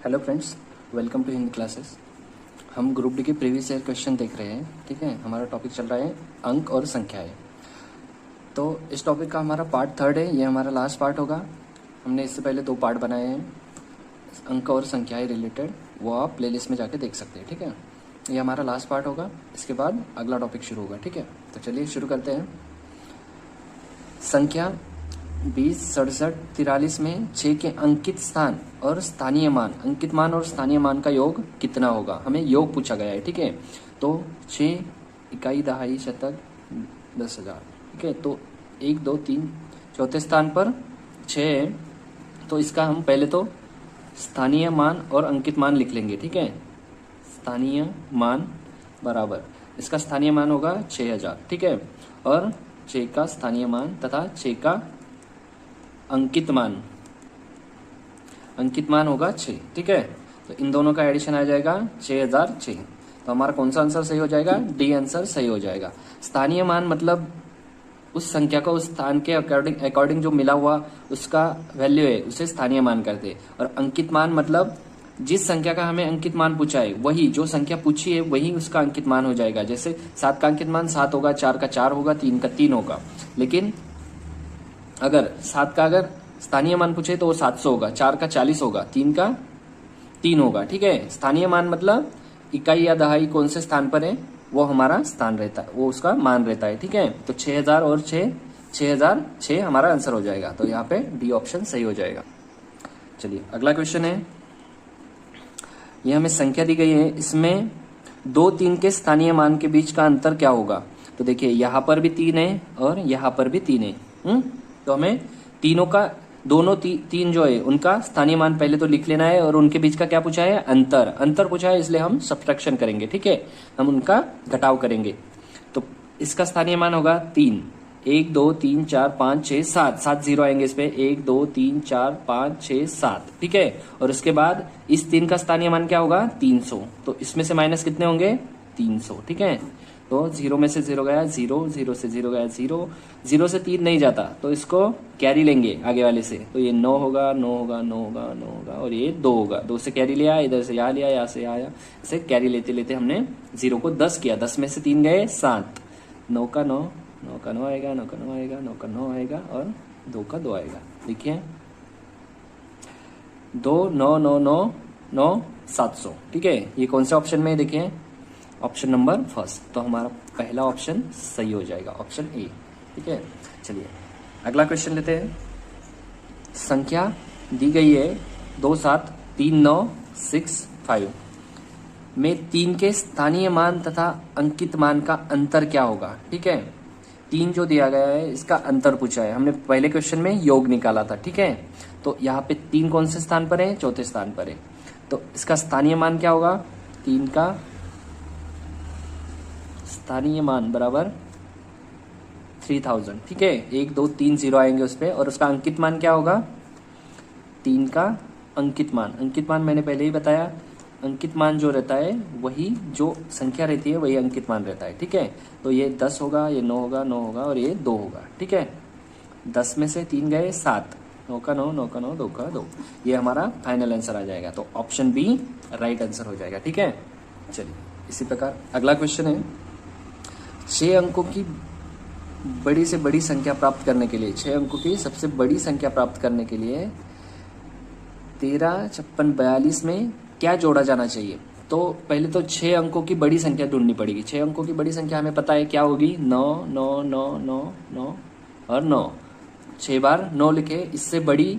Hello friends, welcome to Hindi classes. हम group D के previous year question देख रहे हैं। ठीक है, हमारा टॉपिक चल रहा है अंक और संख्याएं। तो इस टॉपिक का हमारा पार्ट 3 है, ये हमारा लास्ट पार्ट होगा। हमने इससे पहले 2 पार्ट बनाए हैं अंक और संख्याएं रिलेटेड, वो आप प्लेलिस्ट में जाके देख सकते हैं। ठीक है, ये हमारा लास्ट पार्ट होगा, इसके बाद अगला टॉपिक शुरू होगा। ठीक है, तो चलिए शुरू करते हैं। संख्या 20, 67, 43 में 6 के अंकित स्थान और स्थानीय मान, अंकित मान और स्थानीय मान का योग कितना होगा, हमें योग पूछा गया है। ठीक है, तो 6 इकाई, दहाई, शतक, 10,000। ठीक है, तो 1, 2, 3 चौथे स्थान पर 6 है, तो इसका हम पहले तो स्थानीय मान और अंकित मान लिख लेंगे। ठीक है, स्थानीय मान बराबर, इसका स्थानीय मान होगा 6,000। ठीक है, और 6 का स्थानीय मान तथा 6 का अंकित मान होगा 6। ठीक है, तो इन दोनों का एडिशन आ जाएगा 6,006। तो हमारा कौन सा आंसर सही हो जाएगा? डी आंसर सही हो जाएगा। स्थानीय मान मतलब उस संख्या को उस स्थान के अकॉर्डिंग जो मिला हुआ उसका वैल्यू है, उसे स्थानीय मान करते हैं। और अंकित मान मतलब जिस संख्या का हमें अंकित मान पूछा है, वही जो संख्या पूछी है वही उसका अंकित मान हो जाएगा। जैसे 7 का अंकित मान 7 होगा, 4 का 4 होगा, 3 का 3 होगा। लेकिन अगर 7 का अगर स्थानीय मान पूछे तो वो 700 होगा, 4 का 40 होगा, 3 का 3 होगा। ठीक है, स्थानीय मान मतलब इकाई या दहाई कौन से स्थान पर है वो हमारा स्थान रहता है, वो उसका मान रहता है। ठीक है, तो 6,000 और 6,006 हमारा आंसर हो जाएगा। तो यहाँ पे डी ऑप्शन सही हो जाएगा। चलिए अगला क्वेश्चन है, ये हमें संख्या दी गई है, इसमें 2, 3 के स्थानीय मान के बीच का अंतर क्या होगा? तो देखिए यहाँ पर भी 3 है और यहाँ पर भी 3 है। तो हमें तीनों का दोनों 3 जो है उनका स्थानीय मान पहले तो लिख लेना है, और उनके बीच का क्या पूछा है? अंतर पूछा है, इसलिए हम सब्ट्रैक्शन करेंगे। ठीक है, हम उनका घटाव करेंगे। तो इसका स्थानीय मान होगा 3। 1, 2, 3, 4, 5, 6, 7 जीरो आएंगे इस पे। 1, 2, 3, 4, 5, 6, 7। ठीक है, और उसके बाद इस 3 का स्थानीय मान क्या होगा? 300। तो इसमें से माइनस कितने होंगे? 300। ठीक है, तो 0 में से 0 गया 0, 0 से 0 गया 0, 0 से 3 नहीं जाता, तो इसको कैरी लेंगे आगे वाले से। तो ये 9 होगा, 9 होगा, 9 होगा, 9 होगा, और ये 2 होगा। 2 से कैरी लिया, इधर से यहाँ लिया, यहाँ से यहाँ आया, ऐसे कैरी लेते लेते हमने 0 को 10 किया। 10 में से 3 गए 7, 9 का 9, 9 का 9 आएगा, 9 का 9 आएगा, 9 का 9 आएगा, और 2 का 2 आएगा। देखिए 2, 9, 9, 9, 9, 700। ठीक है, ये कौन से ऑप्शन में है? देखिए ऑप्शन नंबर फर्स्ट, तो हमारा पहला ऑप्शन सही हो जाएगा, ऑप्शन ए। ठीक है, चलिए अगला क्वेश्चन लेते हैं। संख्या दी गई है 2, 7, 3, 9, 6, 5 में 3 के स्थानीय मान तथा अंकित मान का अंतर क्या होगा? ठीक है, 3 जो दिया गया है इसका अंतर पूछा है, हमने पहले क्वेश्चन में योग निकाला था। ठीक है, तो यहाँ पे 3 कौन से स्थान पर है? चौथे स्थान पर है। तो इसका स्थानीय मान क्या होगा? 3 का स्थानीय मान बराबर 3000। ठीक है, 1, 2, 3 जीरो आएंगे उस पे, और उसका अंकित मान क्या होगा? 3 का अंकित मान मैंने पहले ही बताया, अंकित मान जो रहता है वही जो संख्या रहती है वही अंकित मान रहता है। ठीक है, तो ये 10 होगा, ये 9 होगा, 9 होगा, और ये 2 होगा। ठीक है, 10 में से 3 गए 7, 9 का 9, 9 का 9, 2 का 2, ये हमारा फाइनल आंसर आ जाएगा। तो ऑप्शन बी राइट आंसर हो जाएगा। ठीक है, चलिए इसी प्रकार अगला क्वेश्चन है, 6 अंकों की बड़ी से बड़ी संख्या प्राप्त करने के लिए, 6 अंकों की सबसे बड़ी संख्या प्राप्त करने के लिए 13, 56, 42 में क्या जोड़ा जाना चाहिए? तो पहले तो 6 अंकों की बड़ी संख्या ढूंढनी पड़ेगी। 6 अंकों की बड़ी संख्या हमें पता है क्या होगी? 9, 9, 9, 9, 9 और 9। 6 बार 9 लिखे, इससे बड़ी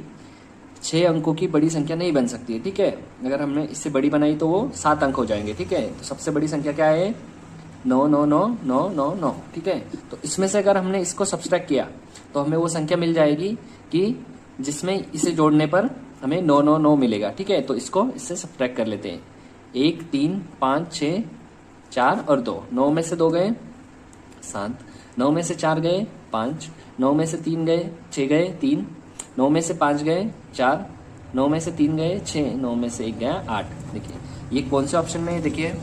6 अंकों की बड़ी संख्या नहीं बन सकती है। ठीक है, अगर हमने इससे बड़ी बनाई तो वो 7 अंक हो जाएंगे। ठीक है, तो सबसे बड़ी संख्या क्या है? 9, 9, 9, 9, 9, 9। ठीक है, तो इसमें से अगर हमने इसको सब्सट्रैक्ट किया तो हमें वो संख्या मिल जाएगी कि जिसमें इसे जोड़ने पर हमें 9, 9, 9 मिलेगा। ठीक है, तो इसको इससे सब्सट्रैक्ट कर लेते हैं। 1, 3, 5, 6, 4 और 2। 9 में से 2 गए 7, 9 में से 4 गए 5, 9 में से 3 गए 6 गए 3, 9 में से 5 गए 4, 9 में से 3 गए 6, 9 में से 1 गया 8। देखिए ये कौन से ऑप्शन में है? देखिए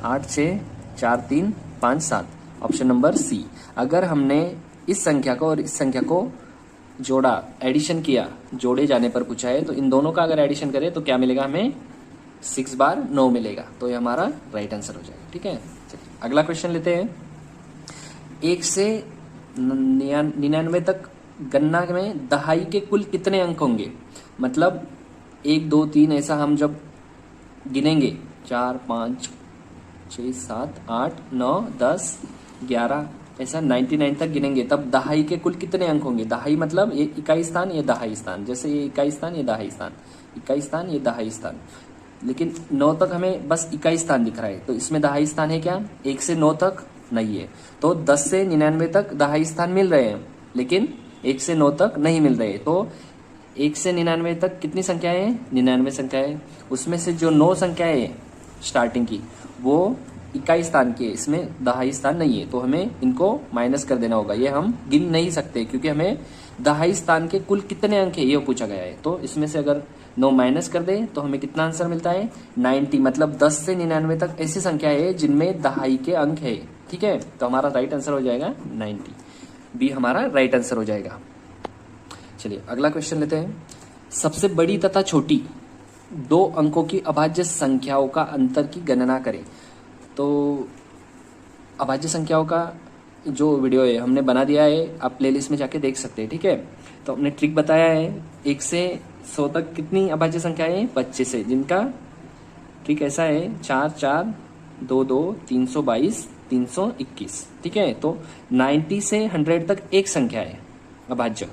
8, 6, 4, 3, 5, 7, ऑप्शन नंबर सी। अगर हमने इस संख्या को और इस संख्या को जोड़ा, एडिशन किया, जोड़े जाने पर पूछा है, तो इन दोनों का अगर एडिशन करें तो क्या मिलेगा हमें 6 बार 9 मिलेगा, तो ये हमारा राइट आंसर हो जाएगा। ठीक है, चलिए अगला क्वेश्चन लेते हैं। 1 से 99 तक गणना में दहाई के कुल कितने अंक होंगे? मतलब 1 2 3 ऐसा हम जब गिनेंगे 4 5 6 7 8 9 10 11 ऐसा 99 तक गिनेंगे, तब दहाई के कुल कितने अंक होंगे? दहाई मतलब ये इकाई स्थान, ये दहाई स्थान, जैसे ये इकाई स्थान, ये दहाई स्थान, इकाई स्थान, ये दहाई स्थान। लेकिन 9 तक हमें बस इकाई स्थान दिख रहा है, तो इसमें दहाई स्थान है क्या? 1 से 9 तक नहीं है, तो 10 से 99 तक दहाई स्थान मिल रहे हैं, लेकिन 1 से 9 तक नहीं मिल रहे। तो 1 से 99 तक कितनी संख्या है? 99 संख्या है। उसमें से जो 9 संख्या है स्टार्टिंग की, वो इकाई स्थान की है, इसमें दहाई स्थान नहीं है, तो हमें इनको माइनस कर देना होगा। ये हम गिन नहीं सकते क्योंकि हमें दहाई स्थान के कुल कितने अंक है ये पूछा गया है। तो इसमें से अगर 9 माइनस कर दे तो हमें कितना आंसर मिलता है? 90। मतलब 10 से 99 तक ऐसी संख्या है जिनमें दहाई के अंक है। ठीक है, तो हमारा राइट आंसर हो जाएगा 90, बी हमारा राइट आंसर हो जाएगा। चलिए अगला क्वेश्चन लेते हैं। सबसे बड़ी तथा छोटी 2 अंकों की अभाज्य संख्याओं का अंतर की गणना करें। तो अभाज्य संख्याओं का जो वीडियो है हमने बना दिया है, आप प्लेलिस्ट में जाके देख सकते हैं। ठीक है, तो हमने ट्रिक बताया है 1 से 100 तक कितनी अभाज्य संख्या है? 25 है, जिनका ट्रिक ऐसा है 4 4 2 2 322 321। ठीक है, तो 90 से 100 तक एक संख्या है अभाज्य,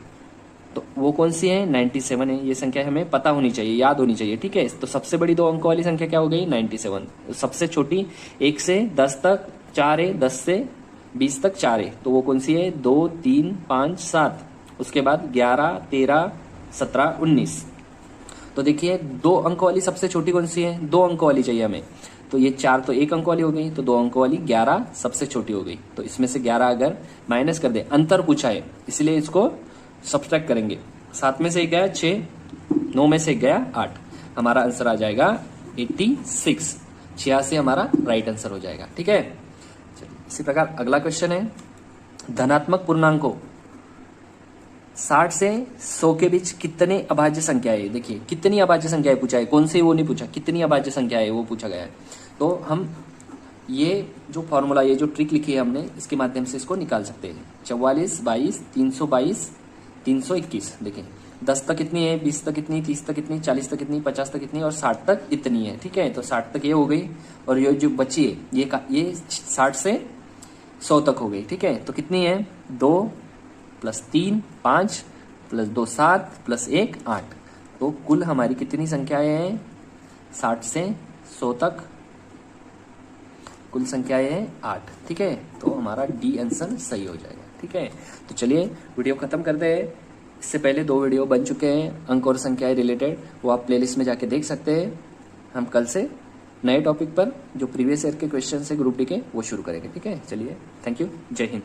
तो वो कौन सी है? 97 है। ये संख्या हमें पता होनी चाहिए, याद होनी चाहिए। ठीक है, तो सबसे बड़ी 2 अंकों वाली संख्या क्या हो गई? 97। सबसे छोटी 1 से 10 तक 4 है, 10 से 20 तक 4 है, तो वो कौन सी है? 2 3 5 7। उसके बाद 11 13 17 19। तो देखिए 2 अंकों वाली सबसे छोटी कौन सी है? 2 अंकों वाली चाहिए हमें, तो ये 4 तो 1 अंक वाली हो गई, तो 2 अंकों वाली 11 सबसे छोटी हो गई। तो इसमें से 11 अगर माइनस कर दे, अंतर पूछा है इसलिए इसको सब्ट्रैक्ट करेंगे। 7 में से 1 गया 6, 9 में से 1 गया 8, हमारा आंसर आ जाएगा 86। 86 हमारा राइट आंसर हो जाएगा। ठीक है, चलिए इसी प्रकार अगला क्वेश्चन है। धनात्मक पूर्णांकों 60 से 100 के बीच कितने अभाज्य संख्या है? देखिए कितनी अभाज्य संख्या है पूछा है, कौन से वो नहीं पूछा, कितनी अभाज्य संख्या है वो पूछा गया है। तो हम ये जो फॉर्मूला, ये जो ट्रिक लिखी है हमने, इसके माध्यम से इसको निकाल सकते हैं। 44 22 322 321। देखिए 10 तक कितनी है, 20 तक कितनी, 30 तक कितनी, 40 तक कितनी, 50 तक कितनी और 60 तक इतनी है। ठीक है, तो 60 तक ये हो गई, और ये जो बची है ये 60 से 100 तक हो गई। ठीक है, तो कितनी है? 2 + 3 5 + 2 7 + 1 8। तो कुल हमारी कितनी संख्याएं हैं? 60 से 100 तक कुल संख्याएं हैं 8। ठीक है, तो हमारा डी आंसर सही हो जाएगा। ठीक है, तो चलिए वीडियो खत्म करते हैं। इससे पहले 2 वीडियो बन चुके हैं अंक और संख्याएं रिलेटेड, वो आप प्लेलिस्ट में जाके देख सकते हैं। हम कल से नए टॉपिक पर जो प्रीवियस ईयर के क्वेश्चन है ग्रुप डी के, वो शुरू करेंगे। ठीक है, चलिए थैंक यू, जय हिंद।